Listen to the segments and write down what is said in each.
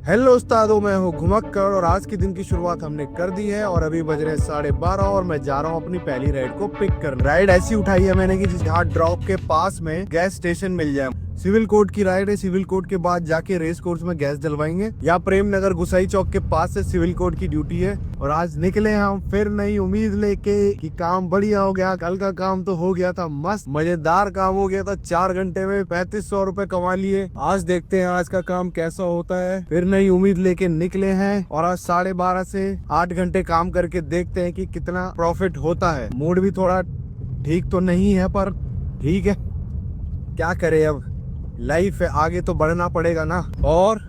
Hello उस्तादों, मैं हूँ घुमक्कड़ और आज के दिन की शुरुआत हमने कर दी है और अभी बज रहे 12:30 और मैं जा रहा हूँ अपनी पहली राइड को पिक करने। राइड ऐसी उठाई है मैंने कि जहाँ ड्रॉप के पास में गैस स्टेशन मिल जाए। सिविल कोर्ट की राइड है। सिविल कोर्ट के बाद जाके रेस कोर्स में गैस डलवाएंगे। यहाँ प्रेम नगर गुसाई चौक के पास से सिविल कोर्ट की ड्यूटी है और आज निकले हम फिर नई उम्मीद लेके कि काम बढ़िया हो गया। कल का काम तो हो गया था मस्त, मजेदार काम हो गया था। 4 घंटे में 3500 रुपए कमा लिए। आज देखते हैं आज का काम कैसा होता है। फिर नई उम्मीद लेके निकले हैं और आज 12:30 से 8 घंटे काम करके देखते हैं कि कितना प्रॉफिट होता है। मूड भी थोड़ा ठीक तो नहीं है पर ठीक है, क्या करे, अब लाइफ है, आगे तो बढ़ना पड़ेगा ना। और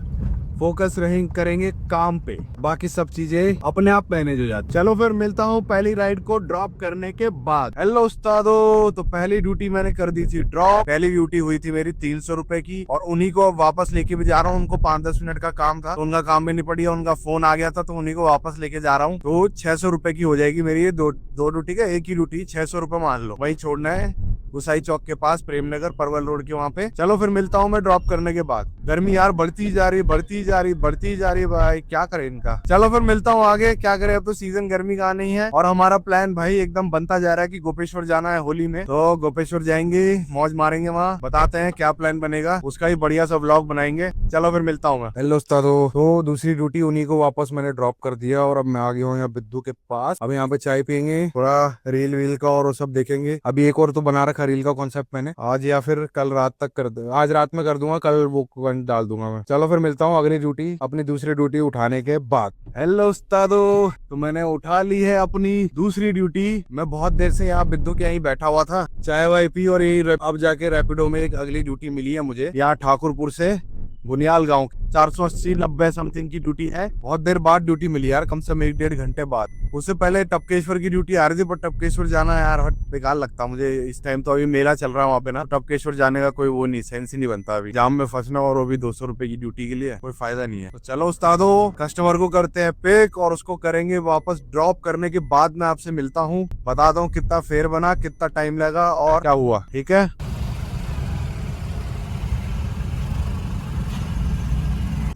फोकस करेंगे काम पे, बाकी सब चीजें अपने आप मैनेज हो जाती। चलो फिर मिलता हूँ पहली राइड को ड्रॉप करने के बाद। हेलो उस्तादो, तो पहली ड्यूटी मैंने कर दी थी ड्रॉप। पहली ड्यूटी हुई थी मेरी 300 रुपए की और उन्हीं को वापस लेके भी जा रहा हूँ। उनको 5-10 मिनट का काम था तो उनका काम भी निपट गया। उनका फोन आ गया था तो उन्हीं को वापस लेके जा रहा हूँ। तो 600 रुपए की हो जाएगी मेरी ये दो ड्यूटी का। एक ही ड्यूटी 600 रुपए मान लो। वही छोड़ना है गुसाई चौक के पास, प्रेम नगर परवल रोड के वहाँ पे। चलो फिर मिलता हूँ मैं ड्रॉप करने के बाद। गर्मी यार बढ़ती जा रही भाई, क्या करें इनका। चलो फिर मिलता हूँ आगे, क्या करें, अब तो सीजन गर्मी का नहीं है। और हमारा प्लान भाई एकदम बनता जा रहा है कि गोपेश्वर जाना है होली में, तो गोपेश्वर जाएंगे, मौज मारेंगे वहाँ। बताते हैं क्या प्लान बनेगा, उसका ही बढ़िया सा व्लॉग बनाएंगे। चलो फिर मिलता हूँ मैं। हेलो उस्तादो, तो दूसरी ड्यूटी उन्हीं को वापस मैंने ड्रॉप कर दिया और अब मैं आ गया हूँ यहाँ बिद्दू के पास। अब यहाँ पे चाय पियेंगे, थोड़ा रील वील का और वो सब देखेंगे। अभी एक और तो बना रखा रील का कॉन्सेप्ट मैंने, आज या फिर कल रात तक आज रात में कर दूंगा, कल वो डाल दूंगा मैं। चलो फिर मिलता हूँ अगली ड्यूटी, अपनी दूसरी ड्यूटी उठाने के बाद। हेलो उस्तादो, तो मैंने उठा ली है अपनी दूसरी ड्यूटी। मैं बहुत देर से यहाँ बिद्दू के यहीं बैठा हुआ था, चाय वाय पी और यही अब जाके रैपिडो में एक अगली ड्यूटी मिली है मुझे, यहाँ ठाकुरपुर से बुनियाल गांव। 480-90 समथिंग की ड्यूटी है। बहुत देर बाद ड्यूटी मिली यार, कम से कम 1-1.5 घंटे बाद। उससे पहले टपकेश्वर की ड्यूटी आ रही थी पर टपकेश्वर जाना यार बेकार लगता मुझे इस टाइम। तो अभी मेला चल रहा है वहाँ पे ना, टपकेश्वर जाने का कोई वो नहीं, सेंस ही नहीं बनता अभी जाम में फंसना, और वो भी 200 रुपए की ड्यूटी के लिए कोई फायदा नहीं है। तो चलो उस्तादो, कस्टमर को करते हैं पिक और उसको करेंगे वापस। ड्रॉप करने के बाद मैं आपसे मिलता हूँ, बताता हूँ कितना फेयर बना, कितना टाइम लगा और क्या हुआ, ठीक है।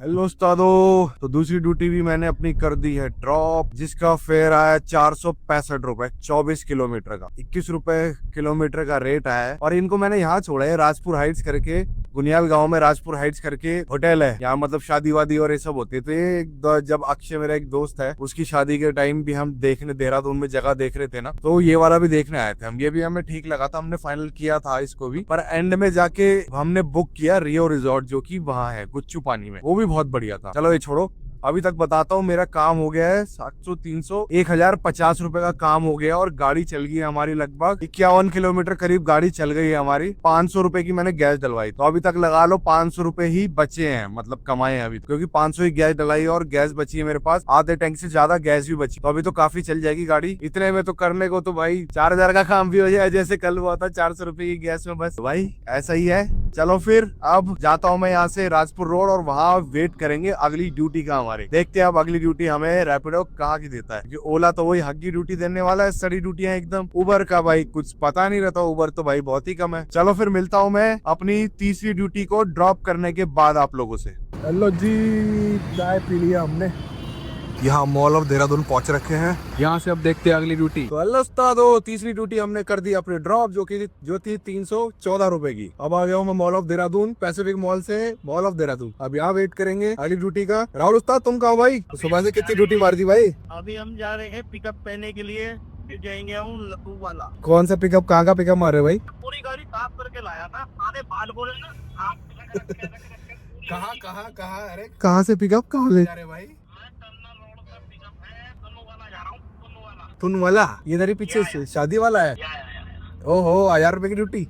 हेलो उस्तादो, तो दूसरी ड्यूटी भी मैंने अपनी कर दी है ड्रॉप, जिसका फेयर आया 465 रुपए 24 किलोमीटर का। 21 रुपए किलोमीटर का रेट आया है। और इनको मैंने यहाँ छोड़ा है राजपुर हाइट्स करके, गुनियाल गांव में राजपुर हाइट्स करके होटल है यहाँ, मतलब शादी वादी और ये सब होती है। तो ये जब अक्षय मेरा एक दोस्त है, उसकी शादी के टाइम भी हम देखने देहरादून में जगह देख रहे थे ना, तो ये वाला भी देखने आए थे हम। ये भी हमें ठीक लगा था, हमने फाइनल किया था इसको भी, पर एंड में जाके हमने बुक किया रियो रिजॉर्ट, जो कि वहाँ है गुच्चू पानी में, वो भी बहुत बढ़िया था। चलो ये छोड़ो, अभी तक बताता हूँ। मेरा काम हो गया है 700, 300, 1050 रुपए का काम हो गया और गाड़ी चल गई है हमारी लगभग 51 किलोमीटर करीब गाड़ी चल गई है हमारी। 500 रुपए की मैंने गैस डलवाई, तो अभी तक लगा लो 500 रुपए ही बचे हैं, मतलब कमाए हैं अभी, क्योंकि 500 ही गैस डलाई और गैस बची है मेरे पास, आधे टैंक से ज्यादा गैस भी बची, तो अभी तो काफी चल जाएगी गाड़ी। इतने में तो करने को तो भाई 4000 का काम भी हो जाए, जैसे कल हुआ था 400 रुपए की गैस में, बस भाई ऐसा ही है। चलो फिर अब जाता हूँ मैं यहाँ से राजपुर रोड और वहाँ वेट करेंगे अगली ड्यूटी का हमारे। देखते हैं अब अगली ड्यूटी हमें रैपिडो कहाँ की देता है, क्योंकि ओला तो वही हक की ड्यूटी देने वाला है, सारी ड्यूटियां एकदम। उबर का भाई कुछ पता नहीं रहता, उबर तो भाई बहुत ही कम है। चलो फिर मिलता हूँ मैं अपनी तीसरी ड्यूटी को ड्रॉप करने के बाद आप लोगों से। हेलो जी, चाय पी लिया हमने, यहाँ मॉल ऑफ देहरादून पहुंच रखे हैं। यहाँ से अब देखते हैं अगली ड्यूटी। तो हेलो उस्तादो, तीसरी ड्यूटी हमने कर दी अपने ड्रॉप, जो थी 314 रुपए की। अब आ गया हूँ मैं mall of Dehradun, Pacific mall से मॉल ऑफ देहरादून। अब यहाँ वेट करेंगे अगली ड्यूटी का। राहुल उस्ताद तुम कहाँ भाई, सुबह से कितनी ड्यूटी मार दी भाई? अभी हम जा रहे हैं पिकअप पहने के लिए, फिर जाएंगे हम लखनऊ वाला। कौन सा पिकअप, कहाँ का पिकअप मार रहे भाई? पूरी गाड़ी साफ करके लाया था, सारे बाल बोले ना कहाँ कहाँ कहाँ, अरे कहाँ से पिकअप, कहाँ ले जा रहे भाई? मैं टर्मिनल रोड पर पिकअप है, कन्नू वाला जा रहा हूँ, कन्नू वाला। तुन वाला ये इधर ही पीछे से शादी वाला है। ओहो, 1000 रुपए की ड्यूटी।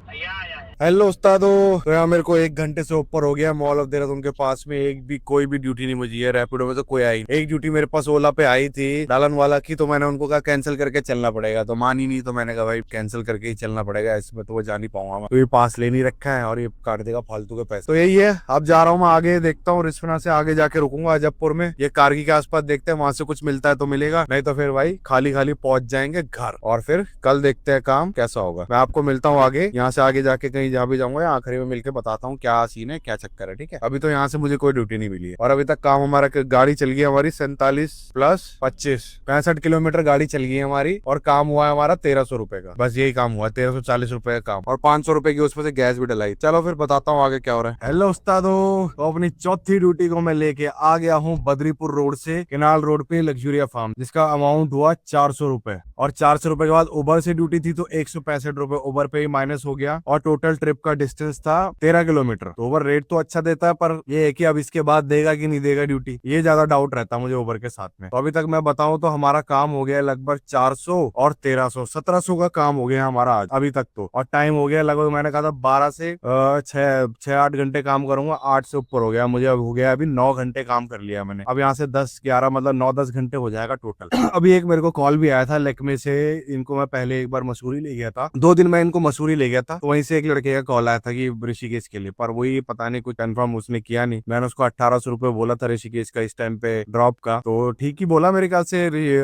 हेलो उस्तादो, तो यहाँ मेरे को 1 घंटे से ऊपर हो गया मॉल ऑफ देहरादून के पास में, एक भी कोई भी ड्यूटी नहीं मुझी है। रैपिडो में तो कोई आई। एक ड्यूटी मेरे पास ओला पे आई थी डालन वाला की, तो मैंने उनको कहा कैंसिल करके चलना पड़ेगा, तो मानी नहीं, तो मैंने कहा भाई कैंसिल करके ही चलना पड़ेगा, इसमें तो वो जा नहीं पाऊंगा मैं, तो ये पास ले नहीं रखा है और ये काट देगा फालतू के पैसे। तो यही है, अब जा रहा हूँ मैं आगे, देखता हूँ रिस्पना से आगे जाके रुकूंगा अजबपुर में, ये कारगी के आसपास देखते हैं, वहां से कुछ मिलता है तो मिलेगा, नहीं तो फिर भाई खाली खाली पहुंच जाएंगे घर। और फिर कल देखते हैं काम कैसा होगा। मैं आपको मिलता हूँ आगे, यहाँ से आगे जाके कहीं कहीं जहाँ भी जाऊंगा या आखिरी में मिलकर बताता हूँ क्या सीन है, क्या चक्कर है, ठीक है। अभी तो यहाँ से मुझे कोई ड्यूटी नहीं मिली है और अभी तक काम हमारा गाड़ी चल गई हमारी 47 प्लस 25 65 किलोमीटर गाड़ी चल गई है हमारी और काम हुआ है हमारा 1300 रुपए का। बस यही काम हुआ, 1340 रुपए का काम और 500 रुपए की उसमें से गैस भी डलाई। चलो फिर बताता हूँ आगे क्या हो रहा है। हेलो उस्तादो, तो अपनी चौथी ड्यूटी को मैं लेके आ गया हूँ बद्रीपुर रोड से केनाल रोड पे लग्जूरिया फार्म, जिसका अमाउंट हुआ 400 रुपए और 400 रुपए के बाद उबर से ड्यूटी थी तो 165 रुपए उबर पे ही माइनस हो गया और टोटल ट्रिप का डिस्टेंस था 13 किलोमीटर। तो उबर रेट तो अच्छा देता है पर ये है कि अब इसके बाद देगा कि नहीं देगा ड्यूटी, ये ज्यादा डाउट रहता है मुझे उबर के साथ में। तो अभी तक मैं बताऊं तो हमारा काम हो गया लगभग 400 और 1300 1700 का काम हो गया हमारा आज अभी तक तो। और टाइम हो गया लगभग, मैंने कहा था 12 से 6-8 घंटे काम करूंगा, 8 से ऊपर हो गया मुझे। अब हो गया अभी 9 घंटे काम कर लिया मैंने। अब यहाँ से 10-11 मतलब 9-10 घंटे हो जाएगा टोटल। अभी एक मेरे को कॉल भी आया था लेकमे से, इनको मैं पहले एक बार मसूरी ले गया था, 2 दिन मैं इनको मसूरी ले गया था, तो वहीं से एक लड़के का कॉल आया था कि ऋषिकेश के लिए, पर वही पता नहीं कुछ कंफर्म उसने किया नहीं। मैंने उसको 1800 रुपए बोला था ऋषिकेश का इस टाइम पे ड्रॉप का, तो ठीक ही बोला मेरे ख्याल से।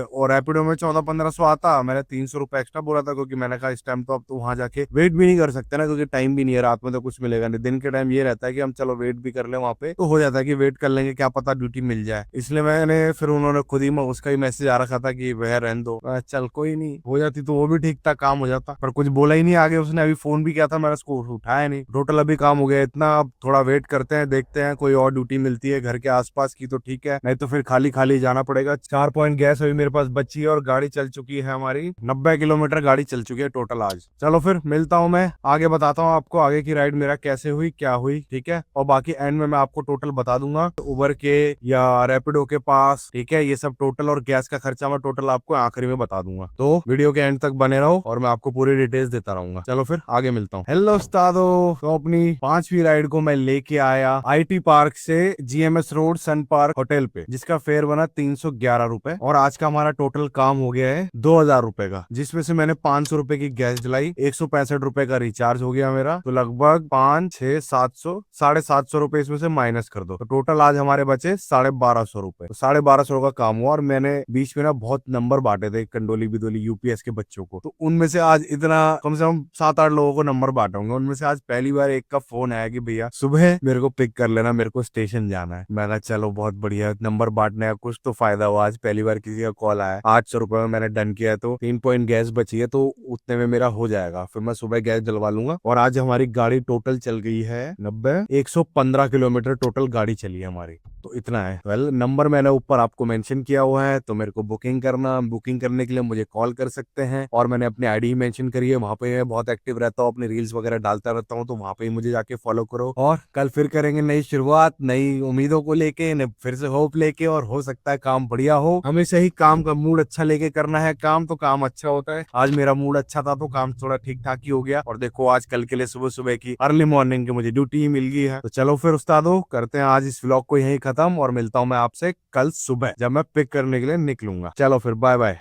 और रैपिडो में 1400-1500 आता, मैंने 300 रुपए एक्स्ट्रा बोला था क्योंकि मैंने कहा इस टाइम तो अब तो वहां जाके वेट भी नहीं कर सकते ना, क्योंकि टाइम भी नहीं है, रात में तो कुछ मिलेगा नहीं। दिन के टाइम ये रहता है कि हम चलो वेट भी कर ले वहां पे, तो हो जाता है कि वेट कर लेंगे, क्या पता ड्यूटी मिल जाए। इसलिए मैंने फिर उन्होंने खुद ही उसका ही मैसेज आ रखा था कि वह रहने दो, चल कोई नहीं, हो जाती तो वो भी ठीक था, काम हो जाता, पर कुछ बोला ही नहीं आगे उसने। अभी फोन भी किया था मैंने उसको, उठाया नहीं। टोटल अभी काम हो गया इतना, अब थोड़ा वेट करते हैं, देखते हैं कोई और ड्यूटी मिलती है घर के आसपास की तो ठीक है, नहीं तो फिर खाली खाली जाना पड़ेगा। 4 पॉइंट गैस अभी मेरे पास बची है और गाड़ी चल चुकी है हमारी 90 किलोमीटर गाड़ी चल चुकी है टोटल आज। चलो फिर मिलता हूँ, मैं आगे बताता हूँ आपको आगे की राइड मेरा कैसे हुई क्या हुई, ठीक है। और बाकी एंड में मैं आपको टोटल बता दूंगा उबर के या रैपिडो के पास, ठीक है, ये सब टोटल और गैस का खर्चा मैं टोटल आपको आखिरी में बता दूंगा। तो वीडियो के एंड तक बने रहो और मैं आपको पूरी डिटेल्स देता रहूंगा। चलो फिर आगे मिलता हूँ। हेलो उस्तादो, तो अपनी 5वीं राइड को मैं लेके आया IT पार्क से GMS रोड सन पार्क होटल पे, जिसका फेयर बना 311 रुपए और आज का हमारा टोटल काम हो गया है 2000 रुपए का, जिसमें से मैंने 500 रुपए की गैस जलाई, 165 रुपए का रिचार्ज हो गया मेरा, तो लगभग 5-6-700 750 रुपए इसमें से माइनस कर दो, तो टोटल आज हमारे बचे 1250 रुपए। तो 1250 का काम हुआ और मैंने बीच में ना बहुत नंबर बांटे थे कंडोली बिदोली UPS के बच्चों को, तो उनमें से आज इतना कम से कम 7-8 लोगों को नंबर बांटूंगा। उनमें से आज पहली बार एक का फोन आया कि भैया सुबह मेरे को पिक कर लेना, मेरे को स्टेशन जाना है। मैं कहा चलो बहुत बढ़िया, नंबर बांटने का कुछ तो फायदा हुआ, आज पहली बार किसी का कॉल आया। 800 रुपए में मैंने डन किया, तो 3 पॉइंट गैस बची है, तो उतने में मेरा हो जाएगा, फिर मैं सुबह गैस डलवा लूंगा। और आज हमारी गाड़ी टोटल चल गई है 115 किलोमीटर टोटल गाड़ी चली है हमारी, तो इतना है। वेल नंबर मैंने ऊपर आपको मेंशन किया हुआ है, तो मेरे को बुकिंग करने के लिए मुझे कॉल कर सकते हैं। और मैंने अपनी आईडी मेंशन करी है, वहां पे मैं बहुत एक्टिव रहता हूँ, अपनी रील्स वगैरह डालता रहता हूँ, तो वहां पे ही मुझे जाके फॉलो करो। और कल फिर करेंगे नई शुरुआत, नई उम्मीदों को लेके, फिर से होप लेके, और हो सकता है काम बढ़िया हो। हमेशा ही काम का मूड अच्छा लेके करना है काम, तो काम अच्छा होता है। आज मेरा मूड अच्छा था तो काम थोड़ा ठीक ठाक ही हो गया। और देखो आज कल के लिए सुबह सुबह की अर्ली मॉर्निंग की मुझे ड्यूटी ही मिल गई है। तो चलो फिर उस्तादो करते हैं आज इस व्लॉग को यहीं खत्म, और मिलता हूँ मैं आपसे कल सुबह जब मैं पिक करने के लिए निकलूंगा। चलो फिर बाय बाय।